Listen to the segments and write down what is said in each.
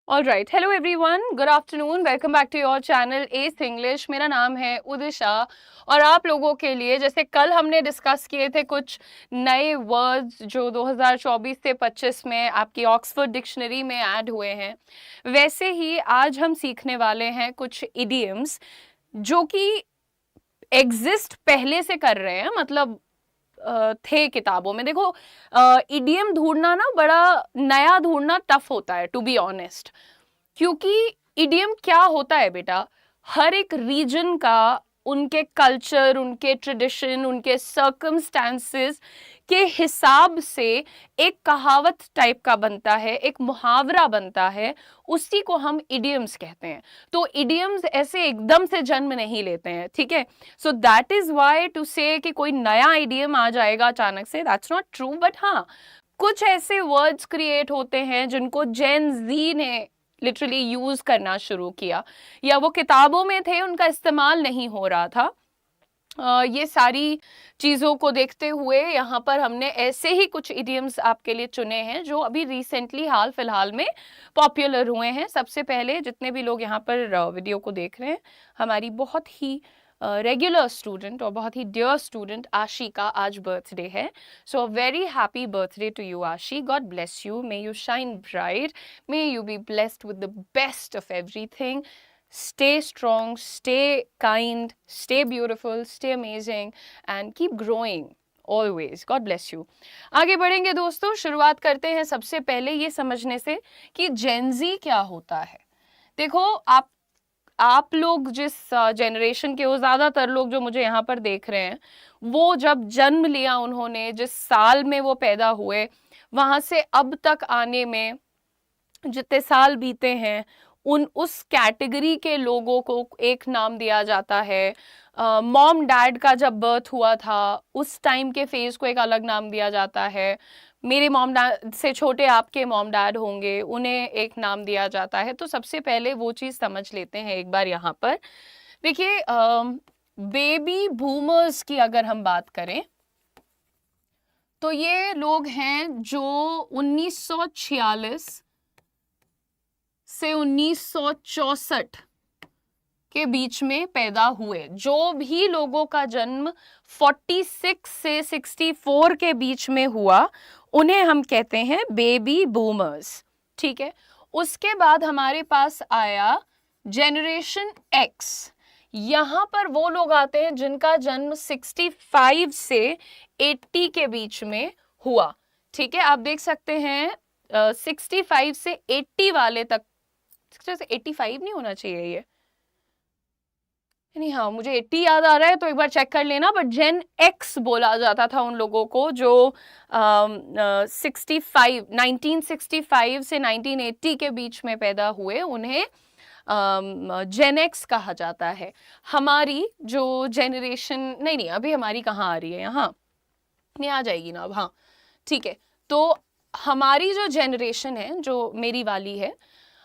All right, hello everyone, good afternoon, welcome back to your channel S English. मेरा नाम है उदिशा और आप लोगों के लिए जैसे कल हमने डिस्कस किए थे कुछ नए वर्ड्स जो 2024 से 25 में आपकी ऑक्सफोर्ड डिक्शनरी में ऐड हुए हैं, वैसे ही आज हम सीखने वाले हैं कुछ इडियम्स जो कि एग्जिस्ट पहले से कर रहे हैं, मतलब थे किताबों में। देखो, इडियम ढूंढना ना बड़ा नया ढूंढना टफ होता है, टू बी ऑनेस्ट। क्योंकि इडियम क्या होता है बेटा, हर एक रीजन का उनके कल्चर, उनके ट्रेडिशन, उनके सर्कमस्टांसेस के हिसाब से एक कहावत टाइप का बनता है, एक मुहावरा बनता है, उसी को हम इडियम्स कहते हैं। तो इडियम्स ऐसे एकदम से जन्म नहीं लेते हैं, ठीक है। So that is why to say कि कोई नया इडियम आ जाएगा अचानक से, दैट्स नॉट ट्रू। बट हाँ, कुछ ऐसे वर्ड्स क्रिएट होते हैं जिनको जेन जी ने लिटरली यूज करना शुरू किया, या वो किताबों में थे, उनका इस्तेमाल नहीं हो रहा था। ये सारी चीज़ों को देखते हुए यहाँ पर हमने ऐसे ही कुछ इडियम्स आपके लिए चुने हैं जो अभी रिसेंटली हाल फिलहाल में पॉपुलर हुए हैं। सबसे पहले जितने भी लोग यहाँ पर वीडियो को देख रहे हैं, हमारी बहुत ही रेगुलर स्टूडेंट और बहुत ही डियर स्टूडेंट आशी का आज बर्थडे है। So very happy birthday to you Aashi, God bless you, may you shine bright, may you be blessed with the best of everything. Stay strong, stay kind, stay beautiful, stay amazing and keep growing always. God bless you. आगे बढ़ेंगे दोस्तों, शुरुआत करते हैं सबसे पहले ये समझने से कि Gen Z क्या होता है। देखो, आप लोग जिस जनरेशन के हो, ज़्यादातर लोग जो मुझे यहाँ पर देख रहे हैं, वो जब जन्म लिया उन्होंने, जिस साल में वो पैदा हुए, वहाँ से अब तक आने में जितने साल बीते हैं, उस कैटेगरी के लोगों को एक नाम दिया जाता है। मॉम डैड का जब बर्थ हुआ था उस टाइम के फेज को एक अलग नाम दिया जाता है। मेरे मॉम डैड से छोटे आपके मॉम डैड होंगे, उन्हें एक नाम दिया जाता है। तो सबसे पहले वो चीज़ समझ लेते हैं एक बार यहाँ पर। देखिए, बेबी बूमर्स की अगर हम बात करें तो ये लोग हैं जो 1946 से 1964 के बीच में पैदा हुए। जो भी लोगों का जन्म 46 से 64 के बीच में हुआ, उन्हें हम कहते हैं बेबी बूमर्स, ठीक है। उसके बाद हमारे पास आया जनरेशन एक्स। यहाँ पर वो लोग आते हैं जिनका जन्म 65 से 80 के बीच में हुआ, ठीक है। आप देख सकते हैं 65 से 80 वाले तक, 85 नहीं होना चाहिए ये, नहीं, हाँ मुझे 80 याद आ रहा है, तो एक बार चेक कर लेना। बट जेन एक्स बोला जाता था उन लोगों को जो 1965 से 1980 के बीच में पैदा हुए, उन्हें जेन एक्स कहा जाता है। हमारी जो जनरेशन, नहीं अभी हमारी कहाँ आ रही है, यहाँ नहीं आ जाएगी ना अब, हाँ ठीक है। तो हमारी जो जनरेशन है, जो मेरी वाली है,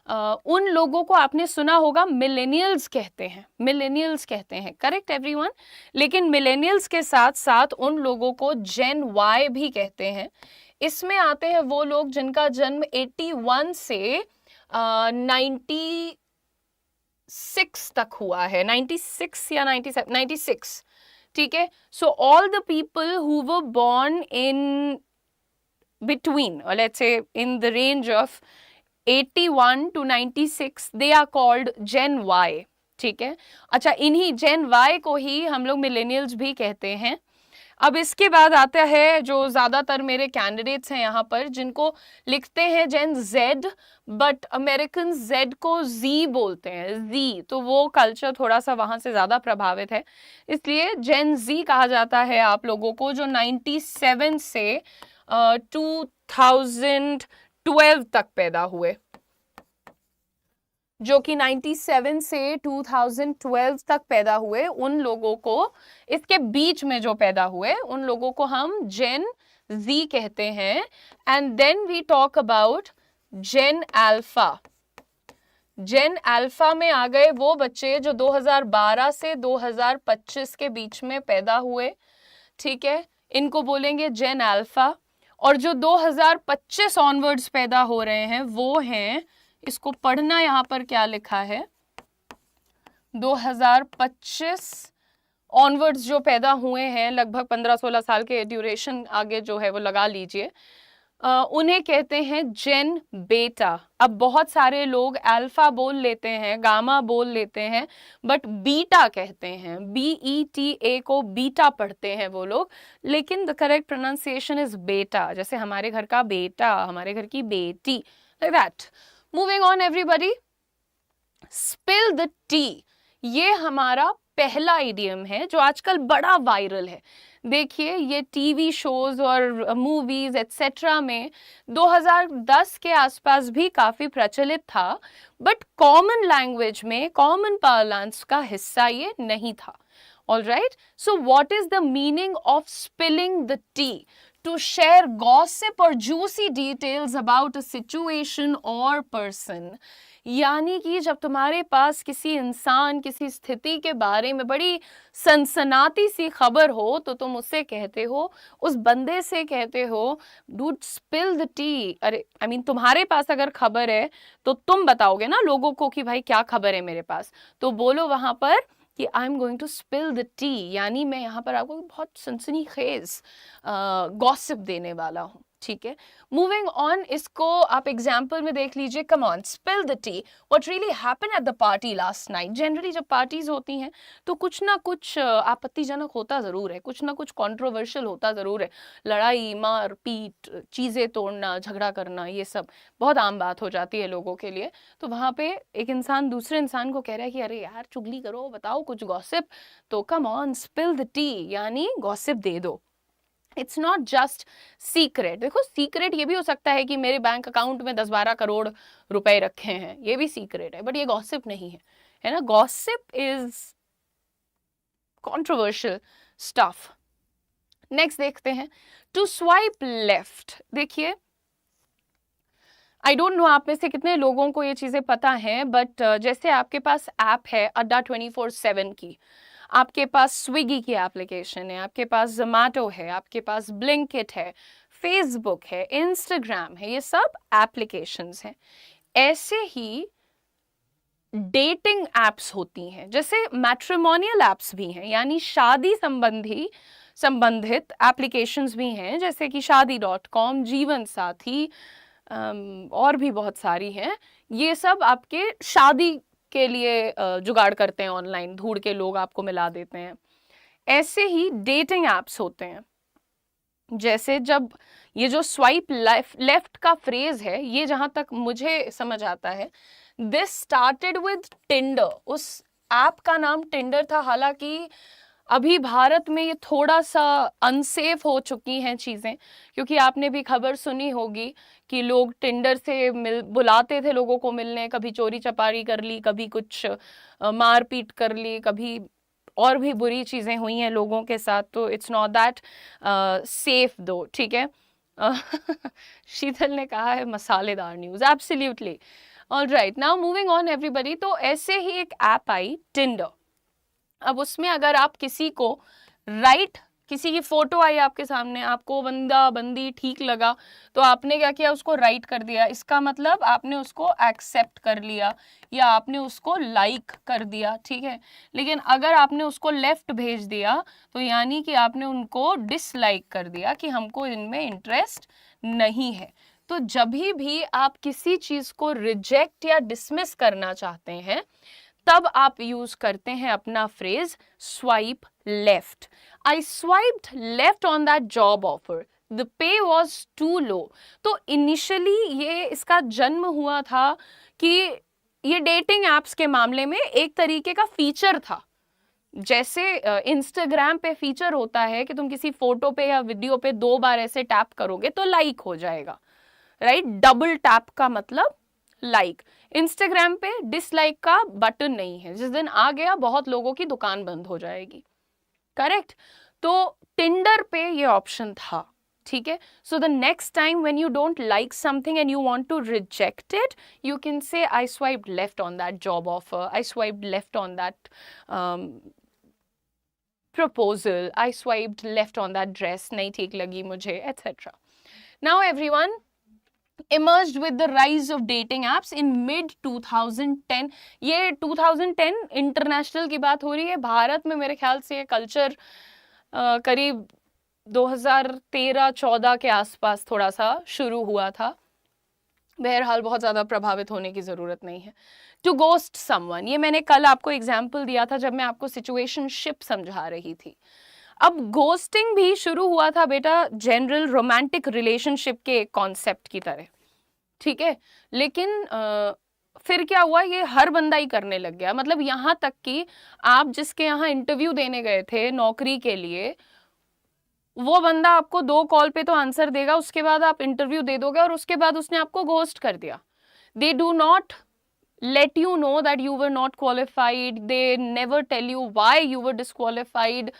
उन लोगों को आपने सुना होगा मिलेनियल्स कहते हैं, मिलेनियल्स कहते हैं, करेक्ट एवरीवन। लेकिन मिलेनियल्स के साथ साथ उन लोगों को जेन वाई भी कहते हैं। इसमें आते हैं वो लोग जिनका जन्म 81 से 96 तक हुआ है, 96 या 97, 96, ठीक है। So all the people who were born in between, or let's say in the range of 81 to 96, they are called Gen Y, ठीक है। अच्छा, इन्हीं Gen Y को ही हम लोग मिलेनियल्स भी कहते हैं। अब इसके बाद आता है जो ज़्यादातर मेरे कैंडिडेट्स हैं यहाँ पर, जिनको लिखते हैं Gen Z, but American Z को Z बोलते हैं, Z, तो वो कल्चर थोड़ा सा वहाँ से ज़्यादा प्रभावित है, इसलिए Gen Z कहा जाता है आप लोगों को, जो 97 से 2012 तक पैदा हुए, जो कि 97 से 2012 तक पैदा हुए, उन लोगों को, इसके बीच में जो पैदा हुए, उन लोगों को हम जेन जी कहते हैं। And then we talk about gen alpha. Gen alpha में आ गए वो बच्चे जो 2012 से 2025 के बीच में पैदा हुए, ठीक है, इनको बोलेंगे जेन अल्फा। और जो 2025 ऑनवर्ड्स पैदा हो रहे हैं वो हैं इसको पढ़ना, यहाँ पर क्या लिखा है, 2025 ऑनवर्ड्स जो पैदा हुए हैं, लगभग 15-16 साल के ड्यूरेशन आगे जो है वो लगा लीजिए, उन्हें कहते हैं जेन बेटा। अब बहुत सारे लोग अल्फा बोल लेते हैं, गामा बोल लेते हैं, बट बीटा कहते हैं, BETA को बीटा पढ़ते हैं वो लोग, लेकिन द करेक्ट प्रोनाउंसिएशन इज बेटा, जैसे हमारे घर का बेटा, हमारे घर की बेटी, like that. Moving on everybody, spill the T, ये हमारा पहला इडियम है जो आजकल बड़ा वायरल है। देखिए, ये टीवी शोज और मूवीज एटसेट्रा में 2010 के आसपास भी काफी प्रचलित था, बट कॉमन लैंग्वेज में, कॉमन पार्लांस का हिस्सा ये नहीं था। Alright, so what is the meaning of spilling the T? To share gossip or juicy details about a situation or person। यानी कि जब तुम्हारे पास किसी इंसान, किसी स्थिति के बारे में बड़ी सनसनाती सी खबर हो, तो तुम उससे कहते हो, उस बंदे से कहते हो, डूड स्पिल द टी। अरे आई मीन तुम्हारे पास अगर खबर है तो तुम बताओगे ना लोगों को कि भाई क्या खबर है मेरे पास, तो बोलो वहां पर कि I am going to spill the tea, यानी मैं यहाँ पर आपको बहुत सनसनीखेज गॉसिप देने वाला हूँ। ठीक है, मूविंग ऑन, इसको आप एग्जाम्पल में देख लीजिए। Come on, spill the T, what really happened at the party last night. Generally जब पार्टीज होती हैं तो कुछ ना कुछ आपत्तिजनक होता ज़रूर है, कुछ ना कुछ कंट्रोवर्शियल होता ज़रूर है। लड़ाई, मार पीट, चीज़ें तोड़ना, झगड़ा करना, ये सब बहुत आम बात हो जाती है लोगों के लिए। तो वहाँ पे एक इंसान दूसरे इंसान को कह रहा है कि अरे यार चुगली करो, बताओ कुछ गॉसिप, तो come on spill the tea, यानी गॉसिप दे दो। It's not just secret. देखो, सीक्रेट ये भी हो सकता है कि मेरे बैंक अकाउंट में 10-12 करोड़ रुपए रखे हैं, ये भी सीक्रेट है, बट ये गॉसिप नहीं है, है ना। Gossip is controversial stuff. Next देखते हैं, टू स्वाइप लेफ्ट। देखिए, आई डोंट नो आप में से कितने लोगों को ये चीज़ें पता हैं, बट जैसे आपके पास ऐप है अड्डा 24/7 की, आपके पास स्विगी की एप्लीकेशन है, आपके पास जोमैटो है, आपके पास ब्लिंकिट है, फेसबुक है, इंस्टाग्राम है, ये सब एप्लीकेशंस हैं। ऐसे ही डेटिंग एप्स होती हैं, जैसे मैट्रिमोनियल एप्स भी हैं, यानी शादी संबंधित एप्लीकेशंस भी हैं, जैसे कि शादी.com, जीवन साथी, और भी बहुत सारी हैं। ये सब आपके शादी के लिए जुगाड़ करते हैं, ऑनलाइन ढूंढ के लोग आपको मिला देते हैं। ऐसे ही डेटिंग एप्स होते हैं, जैसे जब ये जो स्वाइप लेफ्ट का फ्रेज है, ये जहां तक मुझे समझ आता है, दिस स्टार्टेड विद टिंडर। उस ऐप का नाम टिंडर था, हालांकि अभी भारत में ये थोड़ा सा अनसेफ हो चुकी हैं चीज़ें, क्योंकि आपने भी खबर सुनी होगी कि लोग टिंडर से बुलाते थे लोगों को मिलने, कभी चोरी चपारी कर ली, कभी कुछ मारपीट कर ली, कभी और भी बुरी चीज़ें हुई हैं लोगों के साथ। तो इट्स नॉट दैट सेफ दो, ठीक है। शीतल ने कहा है मसालेदार news, absolutely. Alright, now moving on everybody. तो ऐसे ही एक ऐप आई टिंडर। अब उसमें अगर आप किसी को किसी की फोटो आई आपके सामने, आपको बंदा बंदी ठीक लगा, तो आपने क्या किया, उसको राइट कर दिया। इसका मतलब आपने उसको एक्सेप्ट कर लिया या आपने उसको लाइक कर दिया, ठीक है। लेकिन अगर आपने उसको लेफ्ट भेज दिया, तो यानी कि आपने उनको डिसलाइक कर दिया कि हमको इनमें इंटरेस्ट नहीं है। तो जब भी आप किसी चीज को रिजेक्ट या डिसमिस करना चाहते हैं, तब आप यूज करते हैं अपना phrase swipe left. I swiped left on that job offer, the pay was too low. तो इनिशियली ये इसका जन्म हुआ था कि ये डेटिंग एप्स के मामले में एक तरीके का फीचर था। जैसे इंस्टाग्राम पे फीचर होता है कि तुम किसी फोटो पे या वीडियो पे 2 बार ऐसे टैप करोगे तो लाइक हो जाएगा, राइट। डबल टैप का मतलब लाइक। इंस्टाग्राम पे डिसलाइक का बटन नहीं है, जिस दिन आ गया बहुत लोगों की दुकान बंद हो जाएगी, करेक्ट। तो टिंडर पे ये ऑप्शन था, ठीक है। So the next time when you don't like something and you want to reject it, you can say I swiped left on that job offer, I swiped left on that proposal, I swiped left on that dress, नहीं ठीक लगी मुझे, etcetera. Now everyone, emerged with the rise of dating apps in mid 2010. ये 2010 international की बात हो रही है, भारत में मेरे ख्याल से ये कल्चर करीब 2013-14 के आसपास थोड़ा सा शुरू हुआ था। बहरहाल बहुत ज़्यादा प्रभावित होने की ज़रूरत नहीं है। टू गोस्ट समवन, ये मैंने कल आपको एग्जाम्पल दिया था जब मैं आपको सिचुएशनशिप समझा रही थी। अब गोस्टिंग भी शुरू हुआ था बेटा जनरल रोमांटिक रिलेशनशिप के कॉन्सेप्ट की तरह, ठीक है, लेकिन फिर क्या हुआ, ये हर बंदा ही करने लग गया। मतलब यहाँ तक कि आप जिसके यहाँ इंटरव्यू देने गए थे नौकरी के लिए, वो बंदा आपको 2 कॉल पे तो आंसर देगा, उसके बाद आप इंटरव्यू दे दोगे और उसके बाद उसने आपको घोस्ट कर दिया। They do not let you know that you were not qualified, they never tell you why you were disqualified.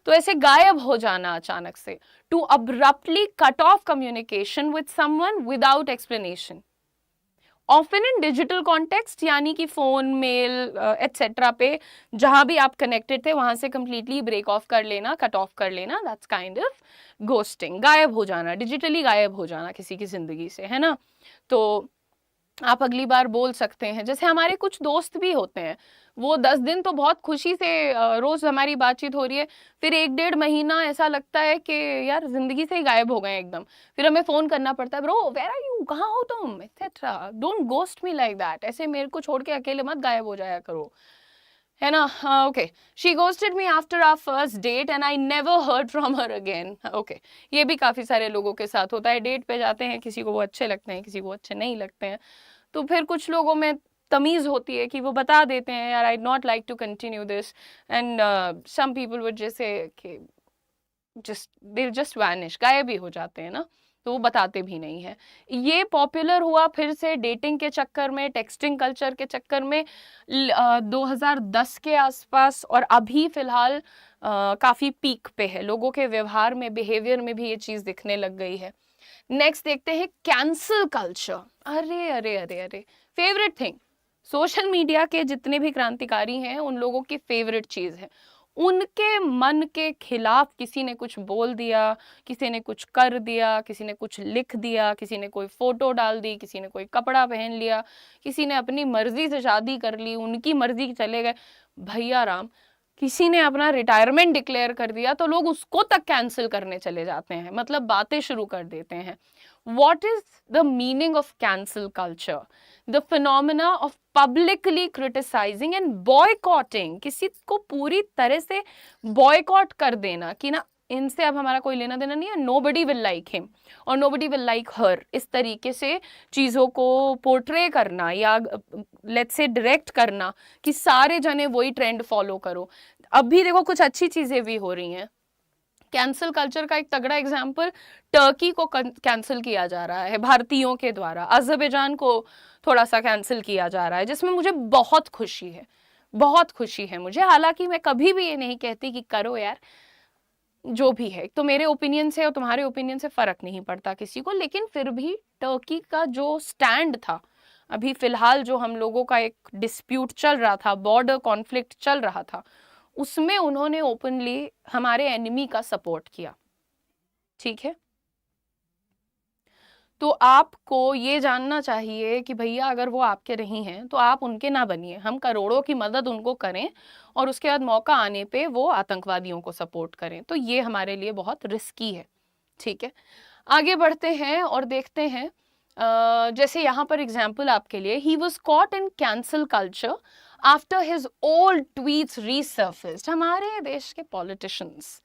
तो ऐसे गायब हो जाना अचानक से, to abruptly cut off communication with someone without explanation. Often in digital context, यानी कि phone, mail etcetera पे जहां भी आप कनेक्टेड थे वहां से completely break off कर लेना, cut off कर लेना, that's kind of ghosting. गायब हो जाना, डिजिटली गायब हो जाना किसी की जिंदगी से, है ना। तो आप अगली बार बोल सकते हैं, जैसे हमारे कुछ दोस्त भी होते हैं, वो 10 दिन तो बहुत खुशी से रोज हमारी बातचीत हो रही है, फिर 1-1.5 महीना ऐसा लगता है कि यार जिंदगी से ही गायब हो गए एकदम। फिर हमें फोन करना पड़ता है, ब्रो वेयर आर यू, कहाँ हो तुम, etcetera. Don't ghost me like that, ऐसे मेरे को छोड़ के अकेले मत गायब हो जाया करो, है ना। Okay, she ghosted me after our first date and I never heard from her again. Okay, ये भी काफी सारे लोगों के साथ होता है, डेट पे जाते हैं, किसी को वो अच्छे लगते हैं, किसी को अच्छे नहीं लगते हैं, तो फिर कुछ लोगों में तमीज होती है कि वो बता देते हैं यार I not like to continue this, and some people would जैसे कि जस्ट वैनिश, गायब भी हो जाते हैं ना, तो वो बताते भी नहीं है। ये पॉपुलर हुआ फिर से डेटिंग के चक्कर में, टेक्सटिंग कल्चर के चक्कर में 2010 के आसपास, और अभी फिलहाल काफी पीक पे है। लोगों के व्यवहार में, बिहेवियर में भी ये चीज दिखने लग गई है। नेक्स्ट देखते हैं कैंसल कल्चर। अरे अरे अरे अरे, फेवरेट थिंग, सोशल मीडिया के जितने भी क्रांतिकारी हैं उन लोगों की फेवरेट चीज है। उनके मन के खिलाफ किसी ने कुछ बोल दिया, किसी ने कुछ कर दिया, किसी ने कुछ लिख दिया, किसी ने कोई फोटो डाल दी, किसी ने कोई कपड़ा पहन लिया, किसी ने अपनी मर्जी से शादी कर ली, उनकी मर्जी के चले गए, भैया राम, किसी ने अपना रिटायरमेंट डिक्लेयर कर दिया तो लोग उसको तक कैंसिल करने चले जाते हैं, मतलब बातें शुरू कर देते हैं। What is the meaning of cancel culture? The phenomena of publicly criticizing and boycotting, किसी को पूरी तरह से boycott कर देना कि ना इनसे अब हमारा कोई लेना देना नहीं है, nobody will like him और nobody will like her, इस तरीके से चीज़ों को पोर्ट्रे करना या लेट्स से डायरेक्ट करना कि सारे जने वही ट्रेंड फॉलो करो। अभी देखो कुछ अच्छी चीज़ें भी हो रही हैं। कैंसल कल्चर का एक तगड़ा एग्जाम्पल, टर्की को कैंसिल किया जा रहा है भारतीयों के द्वारा, अज़रबैजान को थोड़ा सा कैंसिल किया जा रहा है, जिसमें मुझे बहुत खुशी है, बहुत खुशी है मुझे। हालांकि मैं कभी भी ये नहीं कहती कि करो यार, जो भी है, तो मेरे ओपिनियन से और तुम्हारे ओपिनियन से फर्क नहीं पड़ता किसी को, लेकिन फिर भी टर्की का जो स्टैंड था, अभी फिलहाल जो हम लोगों का एक डिस्प्यूट चल रहा था, बॉर्डर कॉन्फ्लिक्ट चल रहा था, उसमें उन्होंने ओपनली हमारे एनिमी का सपोर्ट किया, ठीक है। तो आपको ये जानना चाहिए कि भैया अगर वो आपके नहीं हैं तो आप उनके ना बनिए, हम करोड़ों की मदद उनको करें और उसके बाद मौका आने पे वो आतंकवादियों को सपोर्ट करें, तो ये हमारे लिए बहुत रिस्की है, ठीक है। आगे बढ़ते हैं और देखते हैं, जैसे यहाँ पर एग्जाम्पल आपके लिए, he was caught in cancel culture after his old tweets resurfaced. हमारे देश के पॉलिटिशियंस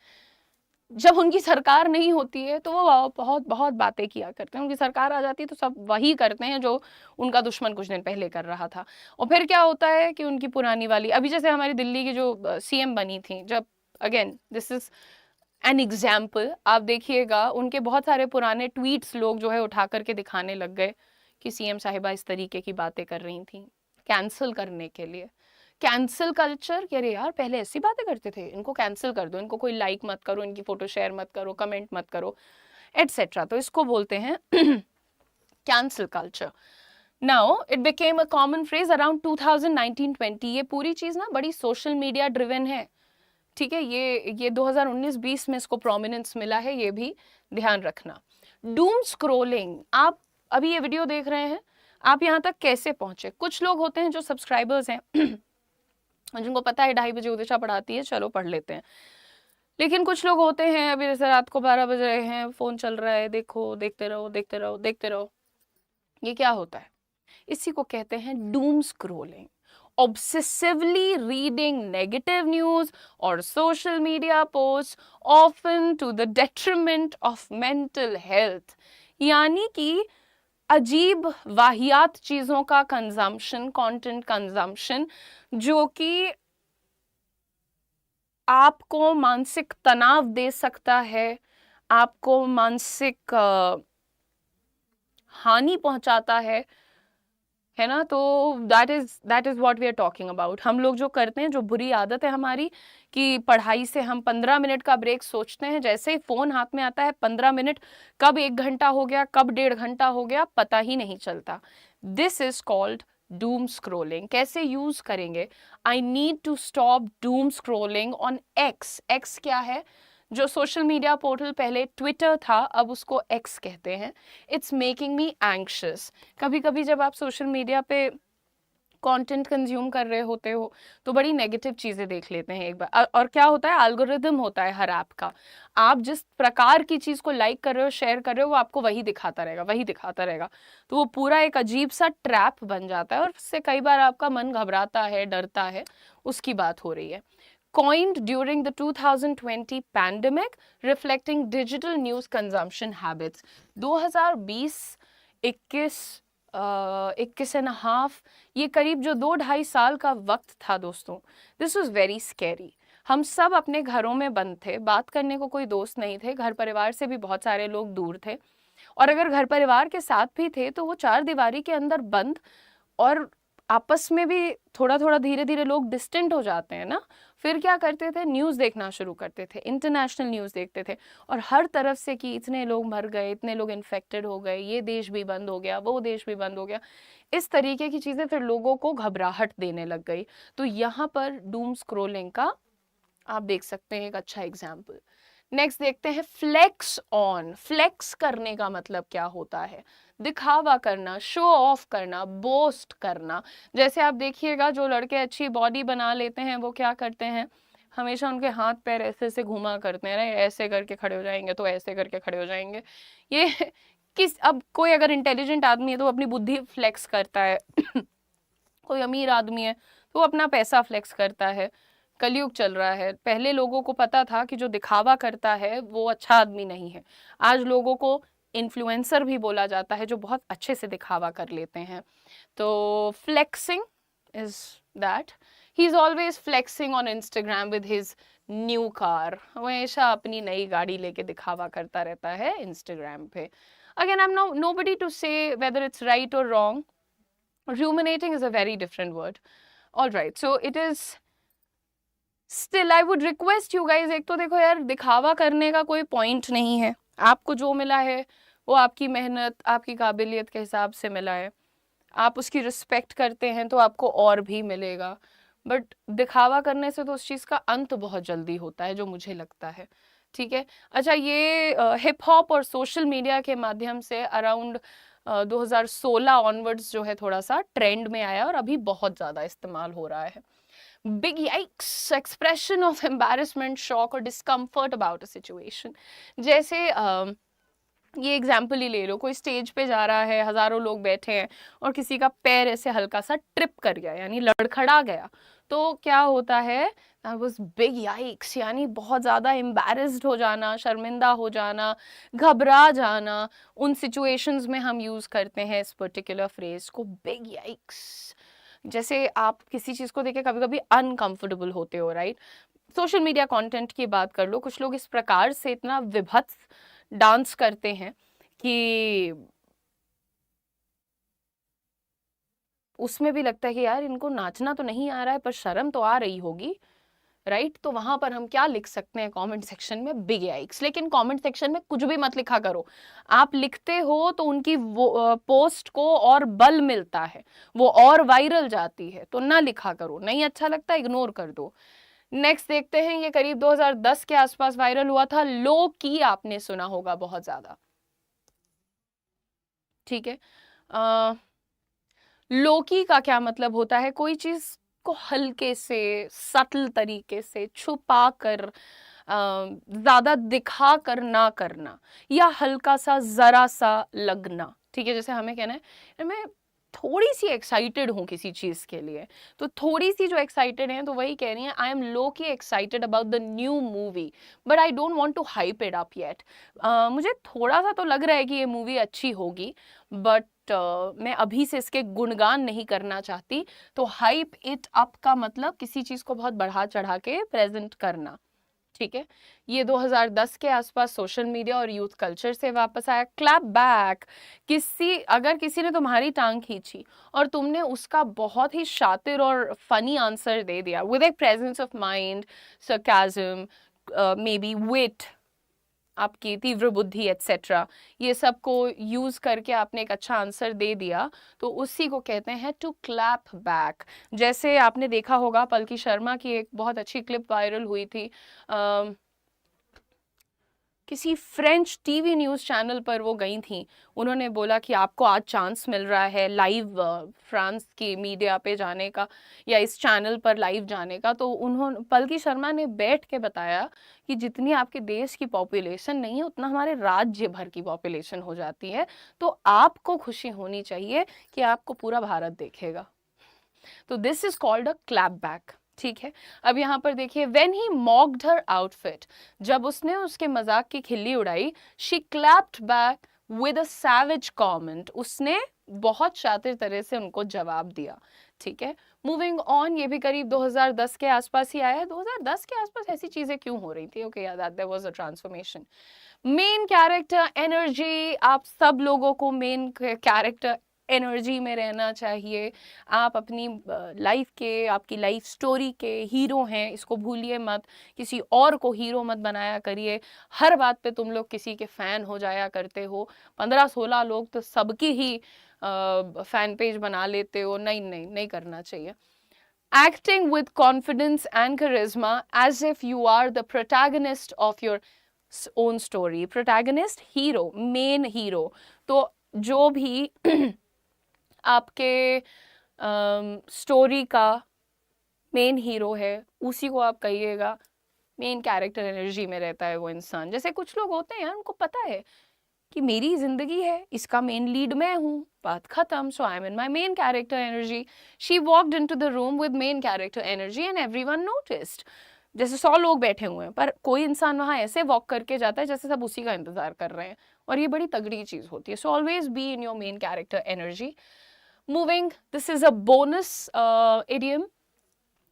जब उनकी सरकार नहीं होती है तो वो बहुत बहुत बातें किया करते हैं, उनकी सरकार आ जाती है तो सब वही करते हैं जो उनका दुश्मन कुछ दिन पहले कर रहा था। और फिर क्या होता है कि उनकी पुरानी वाली, अभी जैसे हमारी दिल्ली की जो सीएम बनी थी, जब again this is an example, आप देखिएगा उनके बहुत सारे पुराने ट्वीट्स लोग जो है उठा करके दिखाने लग गए कि सीएम साहिबा इस तरीके की बातें कर रही थी, कैंसिल करने के लिए। कैंसिल कल्चर, कि अरे यार पहले ऐसी बातें करते थे, इनको कैंसिल कर दो, इनको कोई लाइक मत करो, इनकी फोटो शेयर मत करो, कमेंट मत करो, एटसेट्रा, तो इसको बोलते हैं cancel culture. Now it became a common phrase around 2019-20। ये पूरी चीज ना बड़ी सोशल मीडिया ड्रिवन है, ठीक है, ये 2019-20 में इसको प्रोमिनेंस मिला है, ये भी ध्यान रखना। डूम स्क्रोलिंग, आप अभी ये वीडियो देख रहे हैं, आप यहाँ तक कैसे पहुंचे? कुछ लोग होते हैं जो सब्सक्राइबर्स हैं जिनको पता है 2:30 बजे उदिशा पढ़ाती है, चलो पढ़ लेते हैं। लेकिन कुछ लोग होते हैं, अभी जैसे रात को 12 बज रहे हैं, फोन चल रहा है, देखो, देखते रहो, देखते रहो, देखते रहो। ये क्या होता है? इसी को कहते हैं Doom scrolling. Obsessively reading negative news or social media posts, often to the detriment of mental health. यानी कि अजीब वाहियात चीजों का कंजम्पशन, कंटेंट कंजम्पशन, जो कि आपको मानसिक तनाव दे सकता है, आपको मानसिक हानि पहुंचाता है ना। तो that is what we are talking about. हम लोग जो करते हैं, जो बुरी आदत है हमारी, कि पढ़ाई से हम 15 मिनट का ब्रेक सोचते हैं, जैसे ही फोन हाथ में आता है 15 मिनट कब 1 घंटा हो गया, कब 1.5 घंटा हो गया, पता ही नहीं चलता। This is called doom scrolling. कैसे यूज करेंगे? I need to stop doom scrolling on X. X क्या है? जो सोशल मीडिया पोर्टल पहले ट्विटर था, अब उसको एक्स कहते हैं। It's making me anxious. कभी कभी जब आप सोशल मीडिया पे कंटेंट कंज्यूम कर रहे होते हो तो बड़ी नेगेटिव चीजें देख लेते हैं एक बार। और क्या होता है, एल्गोरिदम होता है हर ऐप का। आप जिस प्रकार की चीज को लाइक कर रहे हो, शेयर कर रहे हो, वो आपको वही दिखाता रहेगा, वही दिखाता रहेगा। तो वो पूरा एक अजीब सा ट्रैप बन जाता है, और उससे कई बार आपका मन घबराता है, डरता है। उसकी बात हो रही है। Coined during the 2020 pandemic, reflecting digital news consumption habits. 2020, 21, 21 and half, ये करीब जो 2-2.5 साल का वक्त था दोस्तों, दिस वॉज वेरी स्कैरी। हम सब अपने घरों में बंद थे, बात करने को कोई दोस्त नहीं थे, घर परिवार से भी बहुत सारे लोग दूर थे, और अगर घर परिवार के साथ भी थे तो वो 4 दीवारी के अंदर बंद, और आपस में भी थोड़ा थोड़ा धीरे धीरे लोग डिस्टेंट हो जाते हैं ना। फिर क्या करते थे? न्यूज़ देखना शुरू करते थे, इंटरनेशनल न्यूज़ देखते थे, और हर तरफ से कि इतने लोग मर गए, इतने लोग इन्फेक्टेड हो गए, ये देश भी बंद हो गया, वो देश भी बंद हो गया। इस तरीके की चीज़ें फिर लोगों को घबराहट देने लग गई। तो यहाँ पर डूम स्क्रोलिंग का आप देख सकते हैं एक अच्छा एग्जाम्पल। नेक्स्ट देखते हैं फ्लेक्स ऑन। फ्लेक्स करने का मतलब क्या होता है? दिखावा करना, शो ऑफ करना, बोस्ट करना। जैसे आप देखिएगा, जो लड़के अच्छी बॉडी बना लेते हैं वो क्या करते हैं, हमेशा उनके हाथ पैर ऐसे से घुमा करते हैं, ऐसे करके खड़े हो जाएंगे तो ऐसे करके खड़े हो जाएंगे। ये अब कोई अगर इंटेलिजेंट आदमी है तो अपनी बुद्धि फ्लेक्स करता है कोई अमीर आदमी है तो अपना पैसा फ्लेक्स करता है। कलयुग चल रहा है। पहले लोगों को पता था कि जो दिखावा करता है वो अच्छा आदमी नहीं है। आज लोगों को इन्फ्लुएंसर भी बोला जाता है, जो बहुत अच्छे से दिखावा कर लेते हैं। तो flexing is that. He is always flexing on Instagram with his new car. हमेशा अपनी नई गाड़ी लेके दिखावा करता रहता है इंस्टाग्राम पे। Again I am nobody to say whether it's right or wrong. Ruminating is a very different word. All right, so it is still I would request you guys, एक तो देखो यार, दिखावा करने का कोई पॉइंट नहीं है। आपको जो मिला है वो आपकी मेहनत, आपकी काबिलियत के हिसाब से मिला है। आप उसकी रिस्पेक्ट करते हैं तो आपको और भी मिलेगा। बट दिखावा करने से तो उस चीज़ का अंत बहुत जल्दी होता है, जो मुझे लगता है। ठीक है। अच्छा, ये हिप हॉप और सोशल मीडिया के माध्यम से अराउंड 2016 ऑनवर्ड्स जो है थोड़ा सा ट्रेंड में आया, और अभी बहुत ज़्यादा इस्तेमाल हो रहा है। Big yikes, expression of embarrassment, shock or discomfort about a situation. जैसे ये एग्जाम्पल ही ले लो, कोई स्टेज पे जा रहा है, हजारों लोग बैठे हैं, और किसी का पैर ऐसे हल्का सा ट्रिप कर गया, यानी लड़खड़ा गया, तो क्या होता है? That was big yikes, यानी बहुत ज़्यादा एम्बैरेस्ड हो जाना, शर्मिंदा हो जाना, घबरा जाना। उन सिचुएशंस में हम यूज़ करते हैं इस पर्टिकुलर फ्रेज को, बिग yikes। जैसे आप किसी चीज़ को देख के कभी कभी अनकंफर्टेबल होते हो, राइट? सोशल मीडिया कंटेंट की बात कर लो, कुछ लोग इस प्रकार से इतना विभत्स डांस करते हैं कि उसमें भी लगता है कि यार इनको नाचना तो नहीं आ रहा है पर शर्म तो आ रही होगी, राइट? तो वहां पर हम क्या लिख सकते हैं कमेंट सेक्शन में? Big yikes. लेकिन कमेंट सेक्शन में कुछ भी मत लिखा करो। आप लिखते हो तो उनकी वो पोस्ट को और बल मिलता है, वो और वायरल जाती है, तो ना लिखा करो। नहीं अच्छा लगता, इग्नोर कर दो। नेक्स्ट देखते हैं, ये करीब 2010 के आसपास वायरल हुआ था, लो की आपने सुना होगा बहुत ज्यादा। ठीक है। लोकी का क्या मतलब होता है? कोई चीज को हल्के से, सटल तरीके से छुपा कर, ज्यादा दिखा कर ना करना, या हल्का सा, जरा सा लगना। ठीक है, जैसे हमें कहना है मैं थोड़ी सी एक्साइटेड हूँ किसी चीज के लिए, तो थोड़ी सी जो एक्साइटेड है तो वही कह रही है आई am low key excited about the new movie but I don't want to hype it up yet. मुझे थोड़ा सा तो लग रहा है कि ये मूवी अच्छी होगी, बट मैं अभी से इसके गुणगान नहीं करना चाहती। तो हाइप इट अप का मतलब किसी चीज को बहुत बढ़ा चढ़ा के प्रेजेंट करना। ठीक है, ये 2010 के आसपास सोशल मीडिया और यूथ कल्चर से वापस आया। क्लैप बैक, अगर किसी ने तुम्हारी टांग खींची और तुमने उसका बहुत ही शातिर और फनी आंसर दे दिया विद एक presence of mind, sarcasm, maybe wit विट, आपकी तीव्र बुद्धि एटसेट्रा, ये सब को यूज करके आपने एक अच्छा आंसर दे दिया, तो उसी को कहते हैं टू क्लैप बैक। जैसे आपने देखा होगा पलकी शर्मा की एक बहुत अच्छी क्लिप वायरल हुई थी, किसी फ्रेंच टीवी न्यूज़ चैनल पर वो गई थी। उन्होंने बोला कि आपको आज चांस मिल रहा है लाइव फ्रांस की मीडिया पे जाने का या इस चैनल पर लाइव जाने का। तो उन्होंने, पलकी शर्मा ने बैठ के बताया कि जितनी आपके देश की पॉपुलेशन नहीं है उतना हमारे राज्य भर की पॉपुलेशन हो जाती है, तो आपको खुशी होनी चाहिए कि आपको पूरा भारत देखेगा। तो this is called a clap back. ठीक है, अब यहाँ पर देखिए, when he mocked her outfit, जब उसने उसके मजाक की खिल्ली उड़ाई, she clapped back with a savage comment, उसने बहुत शातिर तरह से उनको जवाब दिया। ठीक है, मूविंग ऑन, ये भी करीब 2010 के आसपास ही आया है। 2010 के आसपास ऐसी चीजें क्यों हो रही थी? ओके यार, that was a transformation. Main character energy, आप सब लोगों को मेन कैरेक्टर एनर्जी में रहना चाहिए। आप अपनी लाइफ के, आपकी लाइफ स्टोरी के हीरो हैं, इसको भूलिए मत। किसी और को हीरो मत बनाया करिए। हर बात पे तुम लोग किसी के फैन हो जाया करते हो। 15-16 लोग तो सबकी ही फैन पेज बना लेते हो। नहीं नहीं, नहीं करना चाहिए। Acting with confidence and charisma as if you are the protagonist of your own story. Protagonist, hero, main hero. तो जो भी आपके स्टोरी का मेन हीरो है उसी को आप कहिएगा। मेन कैरेक्टर एनर्जी में रहता है वो इंसान। जैसे कुछ लोग होते हैं यार, उनको पता है कि मेरी जिंदगी है, इसका मेन लीड मैं हूँ, बात खत्म, so I am in my main character energy. She walked in to the room with main character energy and everyone noticed. जैसे 100 लोग बैठे हुए हैं पर कोई इंसान वहां ऐसे वॉक करके जाता है जैसे सब उसी का इंतजार कर रहे हैं, और ये बड़ी तगड़ी चीज होती है। So always be in your main character energy. Moving, this is a bonus idiom.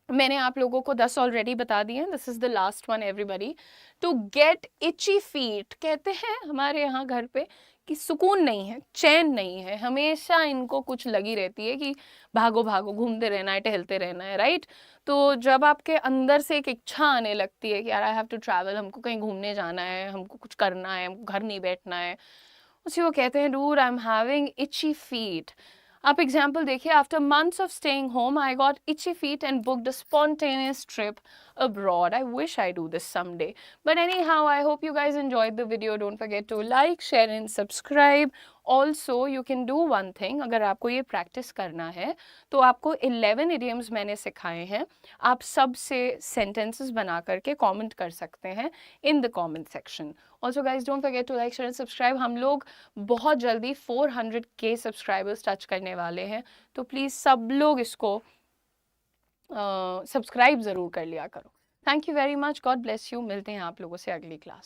मैंने आप लोगों को 10 ऑलरेडी बता दिए हैं। This is the last one everybody. To get itchy feet, कहते हैं हमारे यहाँ घर पे कि सुकून नहीं है, चैन नहीं है, हमेशा इनको कुछ लगी रहती है कि भागो भागो, घूमते रहना है, टहलते रहना है, राइट। तो जब आपके अंदर से एक इच्छा आने लगती है कि यार आई हैव टू ट्रैवल, हमको कहीं घूमने जाना है, हमको कुछ करना है, हमको घर नहीं बैठना है, उसी को कहते हैं dude I am having itchy feet. आप एग्जाम्पल देखिए, after months of staying home I got itchy feet and booked a spontaneous trip abroad. I wish I do this someday. But anyhow, I hope you guys enjoyed the video. Don't forget to like, share and subscribe. Also, you can do one thing. अगर आपको ये practice करना है तो आपको 11 idioms मैंने सिखाए हैं, आप सब से sentences बना करके comment कर सकते हैं in the comment section. Also guys, don't forget to like, share and subscribe. हम लोग बहुत जल्दी 400K सब्सक्राइबर्स टच करने वाले हैं, तो प्लीज़ सब लोग इसको सब्सक्राइब ज़रूर कर लिया करो। Thank you very much, God bless you. मिलते हैं आप लोगों से अगली क्लास।